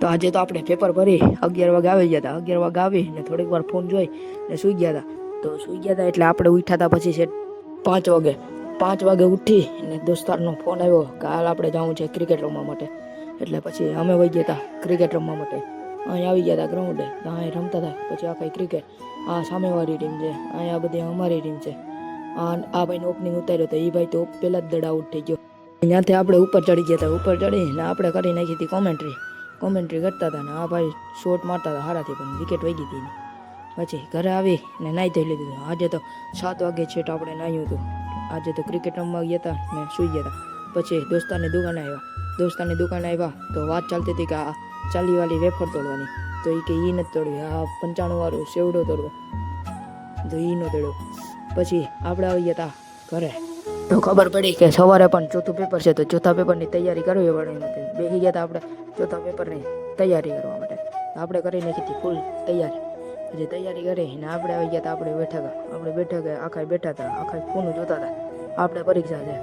તો આજે તો આપણે પેપર ભરી 11 વાગે આવી ગયા હતા. 11 વાગે આવી ને થોડીક વાર ફોન જોઈ ને સૂઈ ગયા હતા. તો સૂઈ ગયા હતા એટલે આપણે ઉઠ્યા હતા પછી છે 5 વાગે. 5 વાગે ઉઠી ને દોસ્તારનો ફોન આવ્યો કે હાલ આપણે જવું છે ક્રિકેટ રમવા માટે. એટલે પછી અમે વહી ગયા હતા ક્રિકેટ રમવા માટે. અહીં આવી ગયા હતા ગ્રાઉન્ડે, અહીં રમતા હતા. પછી આખી ક્રિકેટ, આ સામેવાળી ટીમ છે, અહીંયા બધી અમારી ટીમ છે. આ ભાઈને ઓપનિંગ ઉતાર્યો તો એ ભાઈ તો પહેલા જ દડા આઉટ થઈ ગયો. ત્યાંથી આપણે ઉપર ચડી ગયા હતા. ઉપર ચડીને આપણે કરી નાખી હતી કોમેન્ટ્રી કરતા હતા ને આ ભાઈ શોટ મારતા હતા હારાથી, પણ વિકેટ વહી ગઈ હતી. પછી ઘરે આવી ને નાહી ધોઈ લીધું. આજે તો 7 વાગે છેટ આપણે નાહ્યું હતું. આજે તો ક્રિકેટ રમવા ગયા હતા ને સૂઈ ગયા હતા. પછી દોસ્તારની દુકાને આવ્યા તો વાત ચાલતી હતી કે આ 40 વાળી વેફર તોડવાની. તો એ કે એ નથી તોડવી, આ 95 વાળું સેવડો તોડવો. તો એ નો તોડ્યો. પછી આપણે આવી ગયા હતા ઘરે તો ખબર પડી કે સવારે પણ ચોથું પેપર છે, તો ચોથા પેપરની તૈયારી કરવી પડે. બેસી ગયા હતા આપણે ચોથા પેપરની તૈયારી કરવા માટે. આપણે કરી નાખી હતી ફૂલ તૈયારી. પછી તૈયારી કરીને આપણે આવી ગયા હતા આપણે બેઠા આખા બેઠા હતા, આખા ફોન જોતા હતા. આપણે પરીક્ષા છે